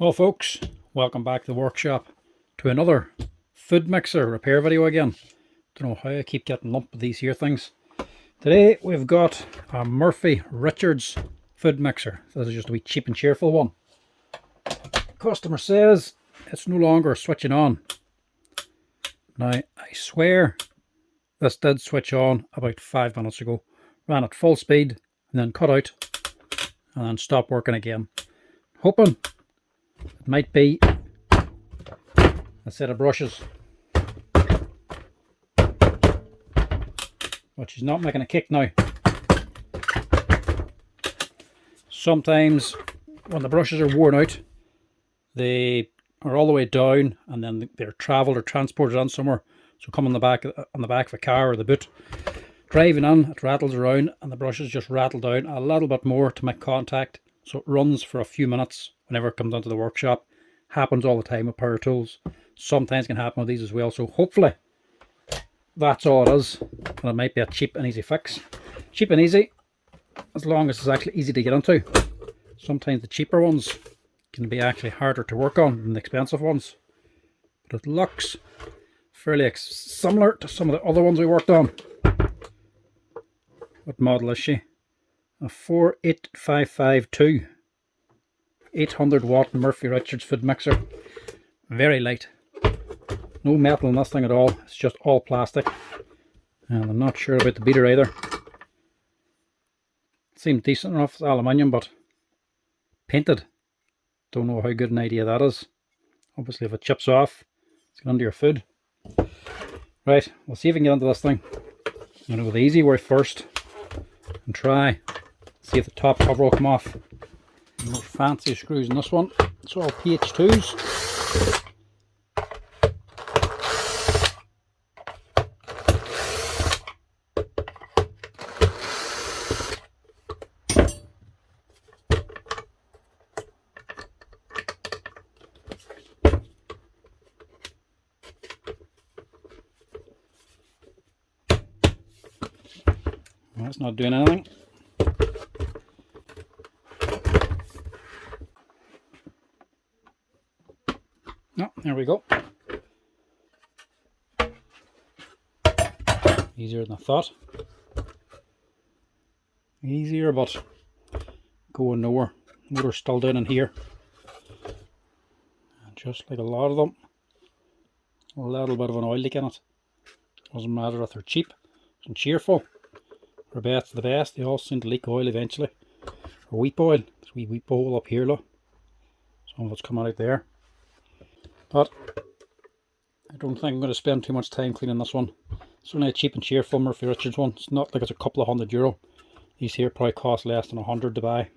Well folks, welcome back to the workshop to another food mixer repair video again. Don't know how I keep getting lumped with these here things. Today we've got a Morphy Richards food mixer. This is just a wee cheap and cheerful one. Customer says it's no longer switching on. Now I swear this did switch on about 5 minutes ago. Ran at full speed and then cut out and then stopped working again. Hoping it might be a set of brushes, but she's not making a kick now. Sometimes when the brushes are worn out, they are all the way down and then they're travelled or transported on somewhere. So come on the back of a car or the boot, driving on, it rattles around and the brushes just rattle down a little bit more to make contact. So it runs for a few minutes whenever it comes onto the workshop. Happens all the time with power tools. Sometimes can happen with these as well. So hopefully that's all it is. And it might be a cheap and easy fix. Cheap and easy as long as it's actually easy to get into. Sometimes the cheaper ones can be actually harder to work on than the expensive ones. But it looks fairly similar to some of the other ones we worked on. What model is she? A 48552 800 watt Morphy Richards food mixer. Very light. No metal in this thing at all. It's just all plastic. And I'm not sure about the beater either. It seems decent enough. It's aluminium, but painted. Don't know how good an idea that is. Obviously if it chips off, it's going under your food. Right, we'll see if we can get into this thing. I'm going to go the easy way first and try. See if the top cover will come off. No fancy screws in this one. It's all PH2s. Well, it's not doing anything. Oh, there we go. Easier than I thought. Easier, but going nowhere. Motor's still down in here. And just like a lot of them, a little bit of an oil leak in it. Doesn't matter if they're cheap and cheerful or best the best, they all seem to leak oil eventually. Or weep oil. There's a wee weep hole up here, look. Some of it's coming out there. But I don't think I'm going to spend too much time cleaning this one. It's only a cheap and cheerful Morphy Richards one. It's not like it's a couple of €100. These here probably cost less than 100 to buy.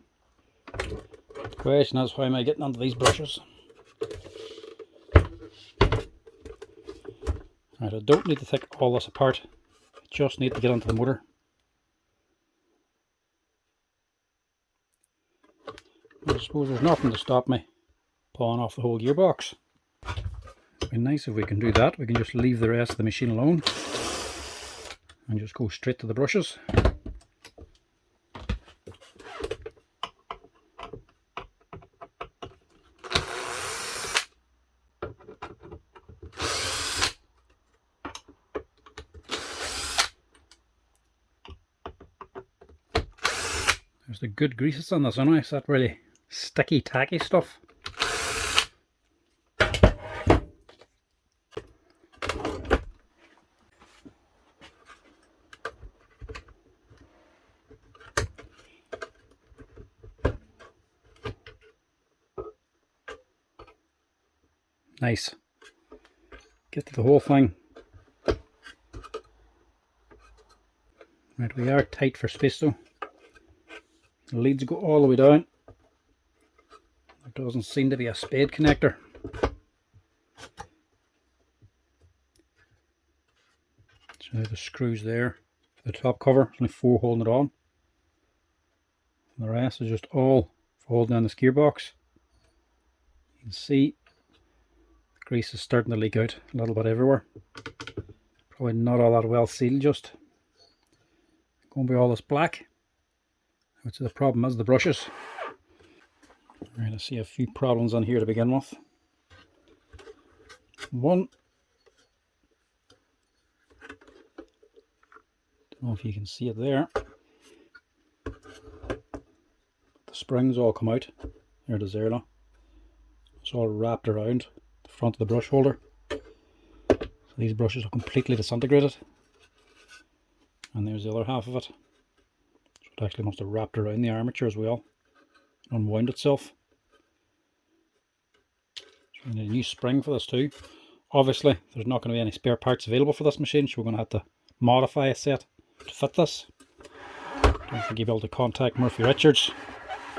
The question is, how am I getting onto these brushes? Right, I don't need to take all this apart. I just need to get onto the motor. I suppose there's nothing to stop me pulling off the whole gearbox. It'd be nice if we can do that. We can just leave the rest of the machine alone and just go straight to the brushes. There's the good greases on this, anyway. It's that really sticky, tacky stuff. Nice. Get to the whole thing. Right, we are tight for space though. The leads go all the way down. There doesn't seem to be a spade connector. So the screws there for the top cover. There's only 4 holding it on. And the rest is just all for holding down this gearbox. You can see the grease is starting to leak out a little bit everywhere. Probably not all that well sealed just. Going to be all this black. Which the problem is the brushes. Right, I see a few problems on here to begin with. One, don't know if you can see it there. The springs all come out. There it is there now. It's all wrapped around the front of the brush holder. So these brushes are completely disintegrated. And there's the other half of it. So it actually must have wrapped around the armature as well. Unwound itself. So we need a new spring for this too. Obviously, there's not going to be any spare parts available for this machine, so we're going to have to modify a set to fit this. Don't think you'll be able to contact Morphy Richards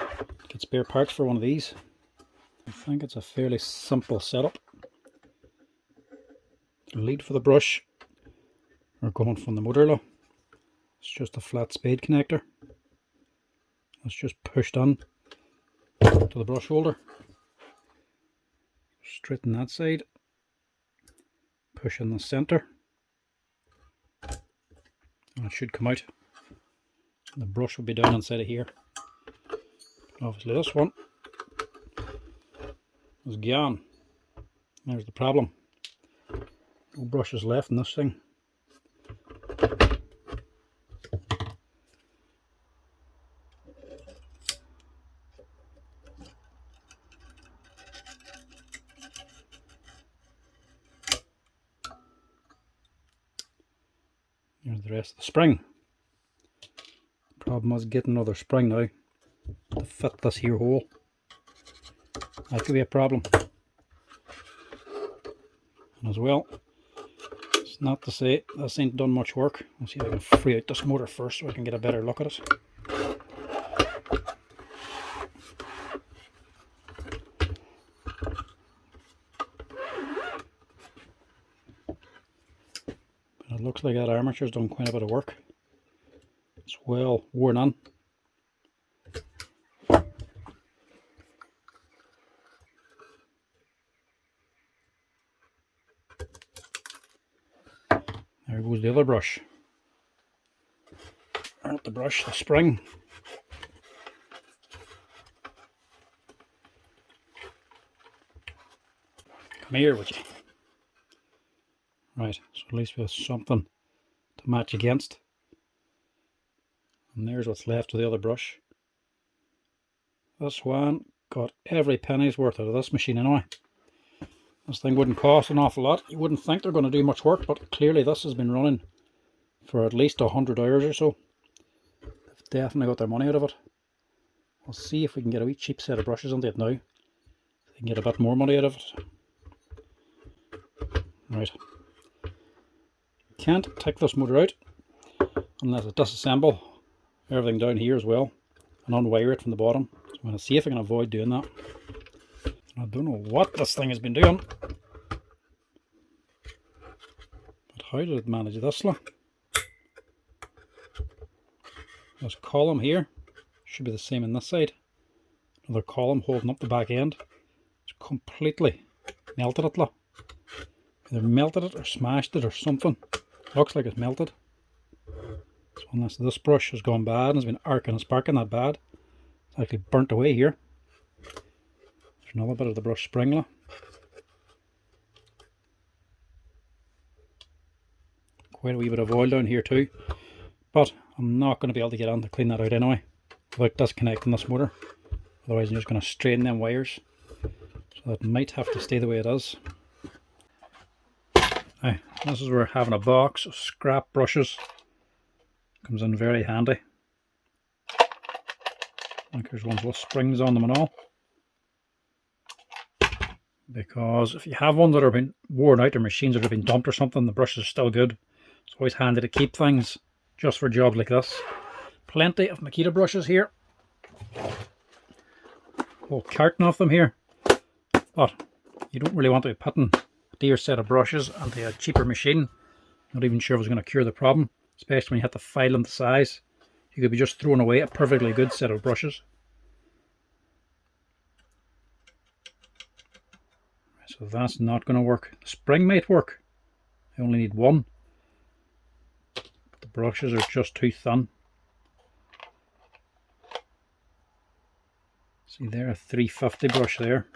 to get spare parts for one of these. I think it's a fairly simple setup. The lead for the brush are going from the motor low. It's just a flat spade connector. It's just pushed on to the brush holder. Straighten that side. Push in the center. And it should come out. The brush will be down inside of here. Obviously this one is gone. There's the problem. No brushes left in this thing. Here's the rest of the spring. The problem is getting another spring now to fit this here hole. That could be a problem. And as well, it's not to say this ain't done much work. Let's see if I can free out this motor first so I can get a better look at it. But it looks like that armature's done quite a bit of work. It's well worn on. There goes the other brush. Or not the brush, the spring. Come here with you. Right, so at least we have something to match against. And there's what's left of the other brush. This one got every penny's worth out of this machine anyway. This thing wouldn't cost an awful lot. You wouldn't think they're going to do much work, but clearly this has been running for at least 100 hours or so. They've definitely got their money out of it. We'll see if we can get a wee cheap set of brushes into it now. They can get a bit more money out of it. Right. Can't take this motor out unless I disassemble everything down here as well and unwire it from the bottom. So I'm going to see if I can avoid doing that. I don't know what this thing has been doing, but how did it manage this? This column here should be the same on this side. Another column holding up the back end. It's completely melted it. Either melted it or smashed it or something. Looks like it's melted. So unless this brush has gone bad and has been arcing and sparking that bad, it's actually burnt away here. There's another bit of the brush spring. Quite a wee bit of oil down here too. But I'm not going to be able to get on to clean that out anyway without disconnecting this motor. Otherwise I'm just going to strain them wires. So that might have to stay the way it is. Now, this is where having a box of scrap brushes comes in very handy. Like there's ones with springs on them and all. Because if you have ones that have been worn out or machines that have been dumped or something, the brush is still good. It's always handy to keep things just for jobs like this. Plenty of Makita brushes here. A whole carton of them here. But you don't really want to be putting a dear set of brushes into a cheaper machine. Not even sure if it's going to cure the problem, especially when you have to file them the size. You could be just throwing away a perfectly good set of brushes. So that's not going to work. The spring might work. I only need one. But the brushes are just too thin. See there, a 350 brush there.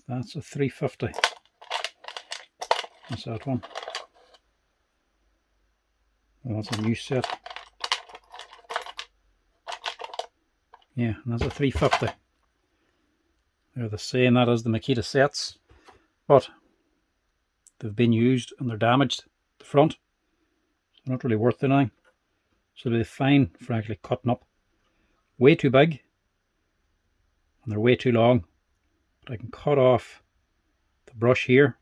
That's a 350. That's that one. Well, that's a new set. Yeah, and that's a 350. They're the same that as the Makita sets, but they've been used and they're damaged at the front. So they're not really worth anything. So they're fine for actually cutting up. Way too big, and they're way too long. But I can cut off the brush here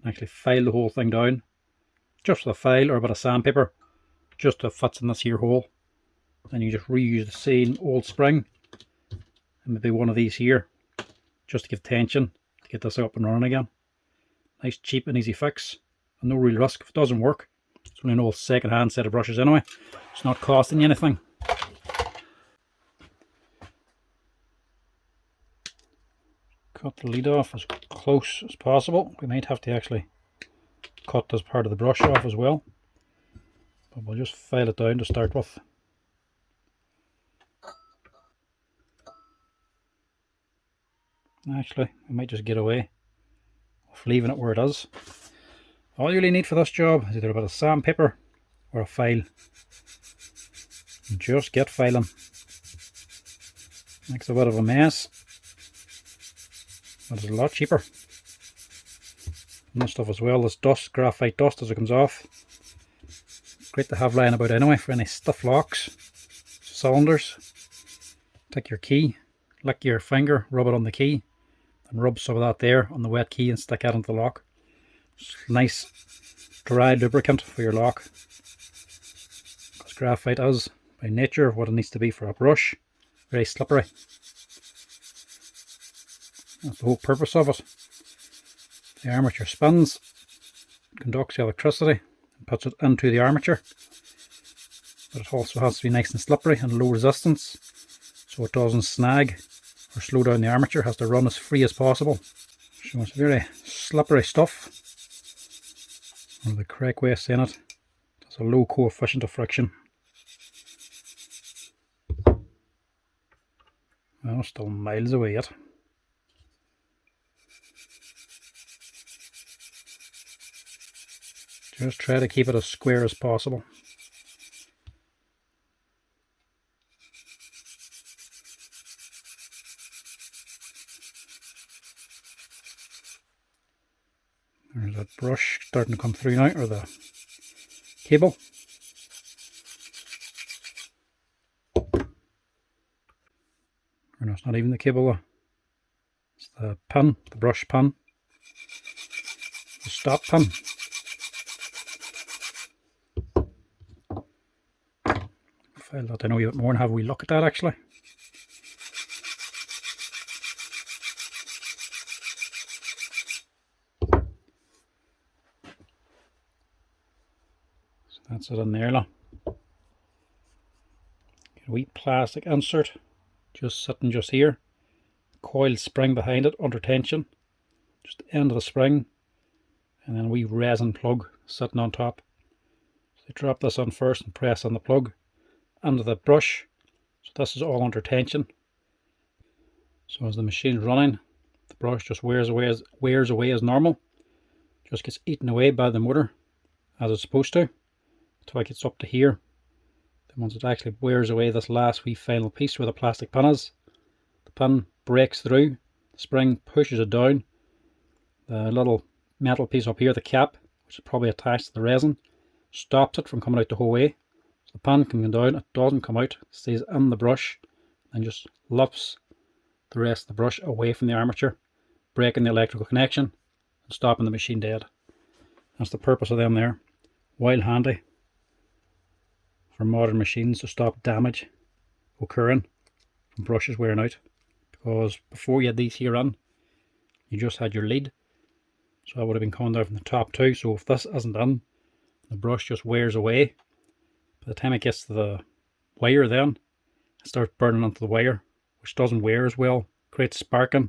and actually file the whole thing down. Just with a file or a bit of sandpaper, just to fit in this here hole. Then you just reuse the same old spring and maybe one of these here just to give tension to get this up and running again. Nice cheap and easy fix and no real risk. If it doesn't work, it's only an old second hand set of brushes anyway. It's not costing you anything. Cut the lead off as close as possible. We might have to actually cut this part of the brush off as well, but we'll just file it down to start with. Actually, we might just get away with leaving it where it is. All you really need for this job is either a bit of sandpaper or a file. And just get filing. Makes a bit of a mess, but it's a lot cheaper. And this stuff as well, this dust, graphite dust as it comes off. Great to have lying about anyway for any stiff locks, cylinders. Take your key, lick your finger, rub it on the key, and rub some of that there on the wet key and stick that into the lock. It's nice dry lubricant for your lock. Because graphite is, by nature, what it needs to be for a brush. Very slippery. That's the whole purpose of it. The armature spins, conducts the electricity, and puts it into the armature. But it also has to be nice and slippery and low resistance, so it doesn't snag or slow down the armature. It has to run as free as possible. So it's very slippery stuff. Or the correct way of saying it, it's a low coefficient of friction. Well, still miles away yet. Just try to keep it as square as possible. There's that brush starting to come through now, or the cable. Or no, it's not even the cable though. It's the pin, the brush pin. The stop pin. File that down a wee bit more and have a wee look at that actually. So that's it in there now. Get a wee plastic insert just sitting just here. Coiled spring behind it under tension. Just the end of the spring. And then a wee resin plug sitting on top. So you drop this on first and press on the plug under the brush. So this is all under tension. So as the machine's running, the brush just wears away as normal. Just gets eaten away by the motor as it's supposed to until it gets up to here. Then once it actually wears away this last wee final piece where the plastic pin is, the pin breaks through, the spring pushes it down. The little metal piece up here, the cap, which is probably attached to the resin, stops it from coming out the whole way. So the pin can go down, it doesn't come out, it stays in the brush and just lifts the rest of the brush away from the armature, breaking the electrical connection and stopping the machine dead. That's the purpose of them there. While handy for modern machines to stop damage occurring from brushes wearing out, because before you had these here on, you just had your lead, so that would have been coming down from the top too. So if this isn't in, the brush just wears away. By the time it gets to the wire, then it starts burning onto the wire, which doesn't wear as well, creates sparking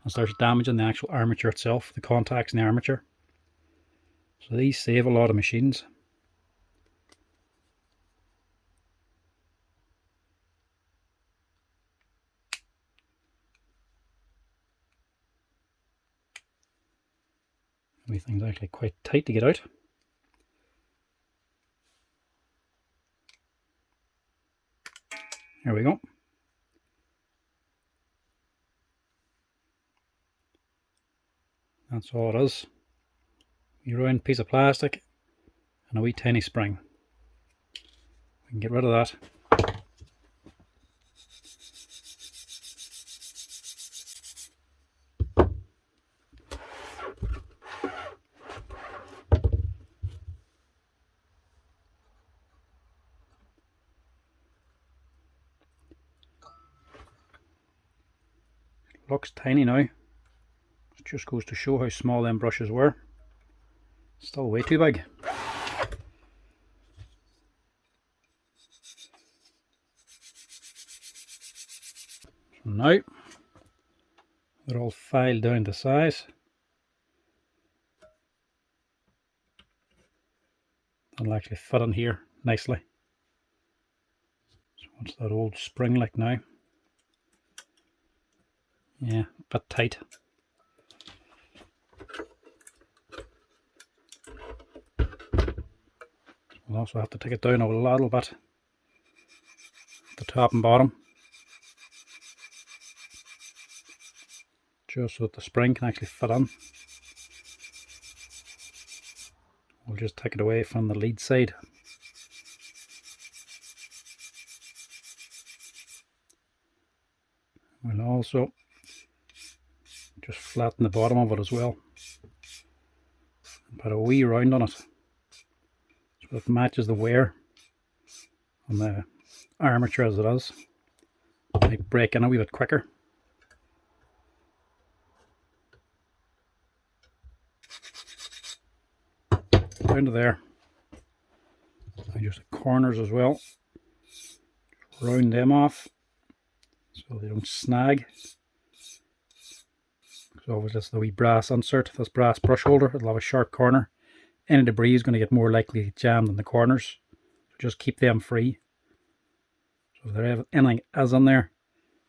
and starts damaging the actual armature itself, the contacts in the armature. So these save a lot of machines. Everything's actually quite tight to get out. There we go. That's all it is. A round piece of plastic and a wee tiny spring. We can get rid of that. Looks tiny now. It just goes to show how small them brushes were. Still way too big. So now they're all filed down to size. That'll actually fit in here nicely. So what's that old spring like now? Yeah, a bit tight. We'll also have to take it down a little bit at the top and bottom, just so that the spring can actually fit in. We'll just take it away from the lead side. We'll also just flatten the bottom of it as well. Put a wee round on it so it matches the wear on the armature as it is. Might break in a wee bit quicker. Down to there. And just the corners as well. Round them off so they don't snag. So obviously that's the wee brass insert, this brass brush holder. It'll have a sharp corner. Any debris is going to get more likely jammed in the corners. So just keep them free. So if there anything is in there,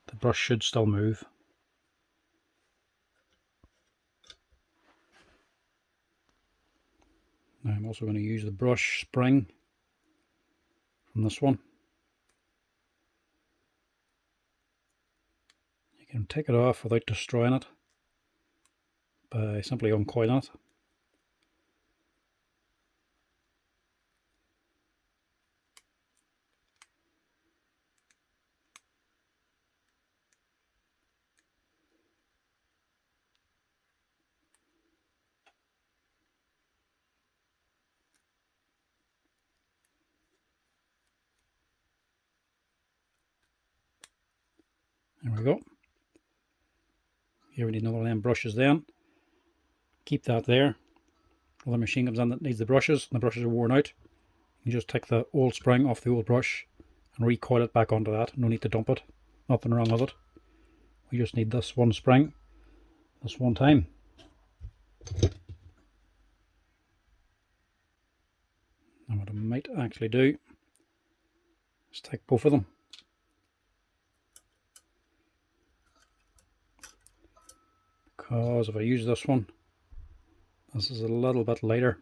the brush should still move. Now I'm also going to use the brush spring from this one. You can take it off without destroying it by simply uncoiling it. There we go. Here we need another one of them brushes then. Keep that there. Another machine comes in that needs the brushes, and the brushes are worn out. You just take the old spring off the old brush and recoil it back onto that. No need to dump it. Nothing wrong with it. We just need this one spring, this one time. And what I might actually do is take both of them. Because if I use this one, this is a little bit lighter.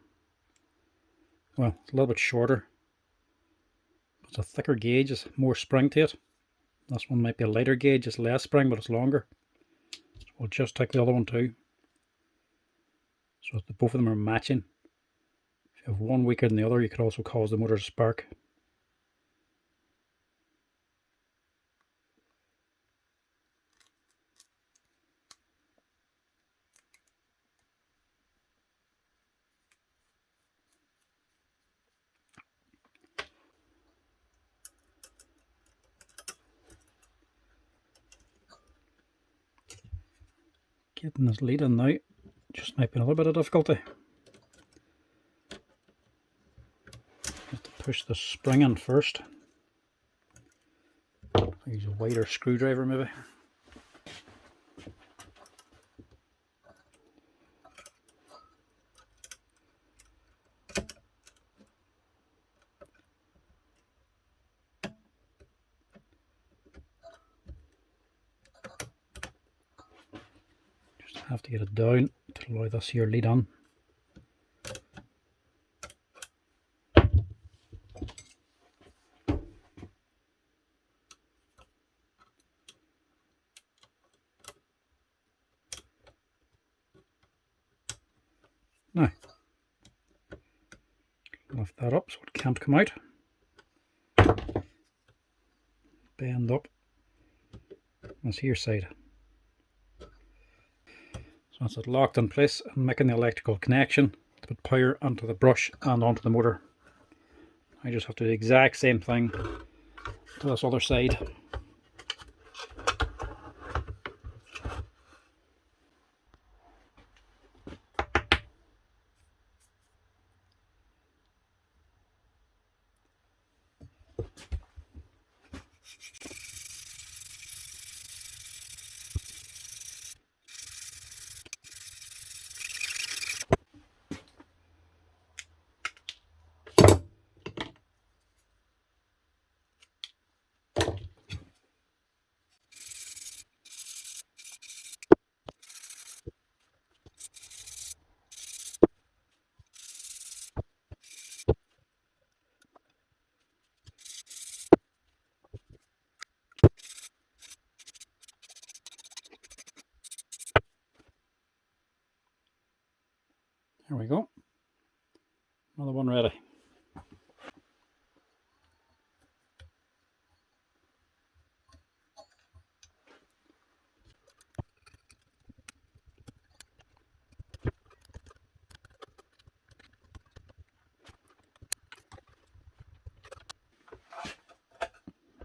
Well, it's a little bit shorter. It's a thicker gauge, it's more spring to it. This one might be a lighter gauge, it's less spring, but it's longer. So we'll just take the other one too. So that both of them are matching. If you have one weaker than the other, you could also cause the motor to spark. Getting this lead in now just might be a little bit of difficulty. Have to push the spring in first. Use a wider screwdriver maybe. Just have to get it down to allow this here lead on. lift that up so it can't come out. Bend up this here side. So that's it locked in place and making the electrical connection to put power onto the brush and onto the motor. I just have to do the exact same thing to this other side. There we go. Another one ready.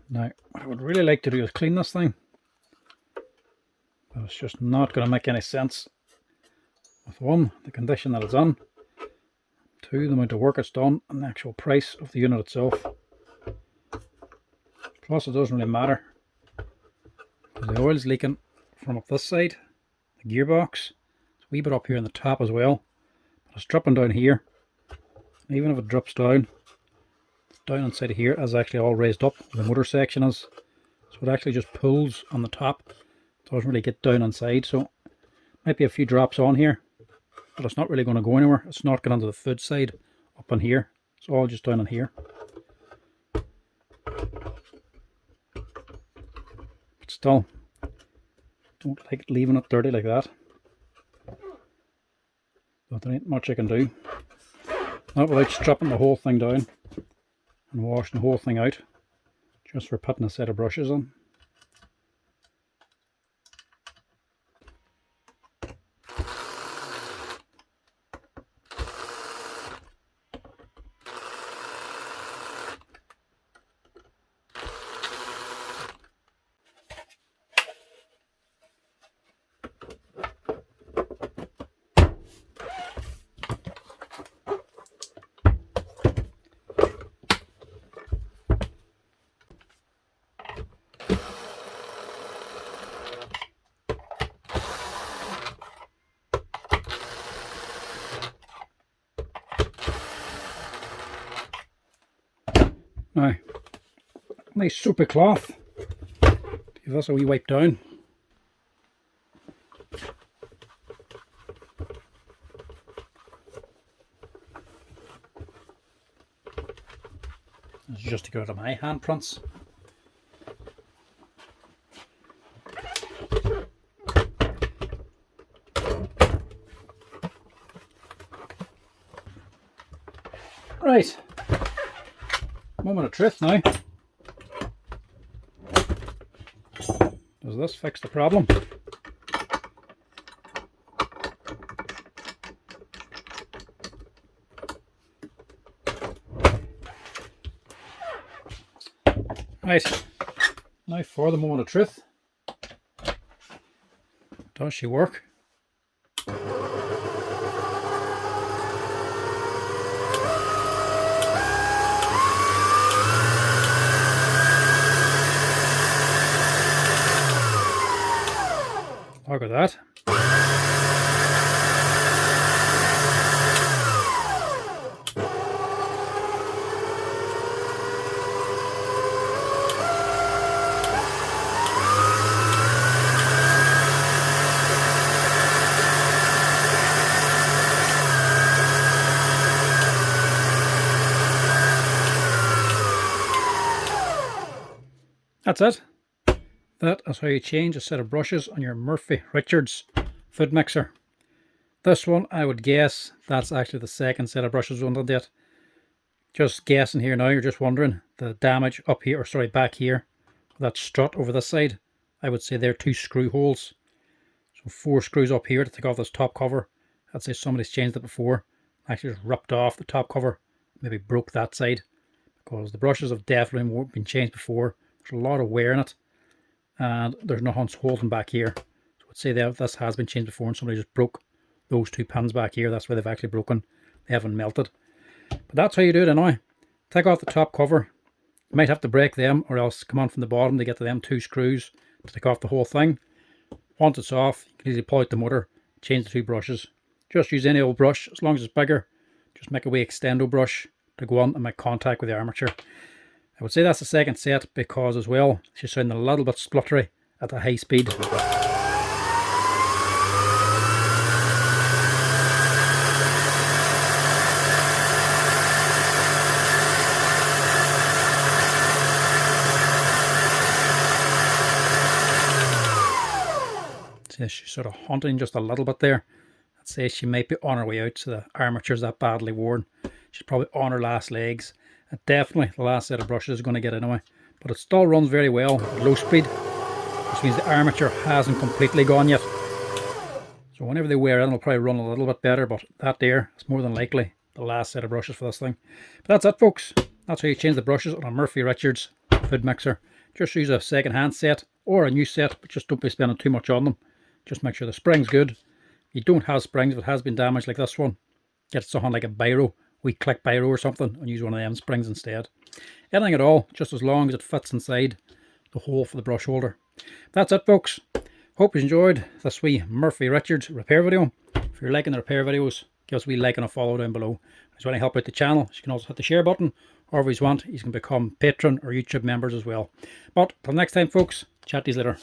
Now, what I would really like to do is clean this thing, but it's just not going to make any sense with one, the condition that it's in, two, the amount of work it's done, and the actual price of the unit itself. Plus, it doesn't really matter because the oil's leaking from up this side, the gearbox. It's a wee bit up here in the top as well, but it's dropping down here. And even if it drops down inside of here is actually all raised up, the motor section is, so it actually just pulls on the top. It doesn't really get down inside, so might be a few drops on here, but it's not really going to go anywhere. It's not going onto the foot side up in here. It's all just down in here. But still, don't like leaving it dirty like that. But there ain't much I can do. Not without stripping the whole thing down and washing the whole thing out, just for putting a set of brushes on. Now, nice soapy cloth, give this a wee wipe down. This is just to get rid of my handprints. Right. Moment of truth now. Does this fix the problem? Right, now for the moment of truth. Does she work? Look at that. That's it. That is how you change a set of brushes on your Morphy Richards food mixer. This one, I would guess, that's actually the second set of brushes we did yet. Just guessing here now, you're just wondering the damage up here, or sorry, back here, that strut over this side. I would say there are 2 screw holes. So 4 screws up here to take off this top cover. I'd say somebody's changed it before. Actually just ripped off the top cover, maybe broke that side, because the brushes have definitely been changed before. There's a lot of wear in it, and there's nothing holding back here. So I'd say that this has been changed before, and somebody just broke those 2 pins back here. That's why they've actually broken. They haven't melted. But that's how you do it anyway. Take off the top cover. You might have to break them, or else come on from the bottom to get to them 2 screws to take off the whole thing. Once it's off, you can easily pull out the motor, change the 2 brushes. Just use any old brush, as long as it's bigger. Just make a wee extendo brush to go on and make contact with the armature. I would say that's the second set, because as well, she's sounding a little bit spluttery at a high speed. See, she's sort of haunting just a little bit there. I'd say she might be on her way out, so the armature's that badly worn. She's probably on her last legs. And definitely the last set of brushes is going to get anyway. But it still runs very well at low speed, which means the armature hasn't completely gone yet. So whenever they wear in, it'll probably run a little bit better, but that there is more than likely the last set of brushes for this thing. But that's it, folks. That's how you change the brushes on a Morphy Richards food mixer. Just use a second-hand set or a new set, but just don't be spending too much on them. Just make sure the spring's good. If you don't have springs, if it has been damaged like this one, get something like a biro, we click biro or something, and use one of them springs instead. Anything at all, just as long as it fits inside the hole for the brush holder. That's it, folks. Hope you enjoyed this wee Morphy Richards repair video. If you're liking the repair videos, give us a wee like and a follow down below. If you want to help out the channel, you can also hit the share button, or if you want, you can become patron or YouTube members as well. But till next time, folks, chat to you later.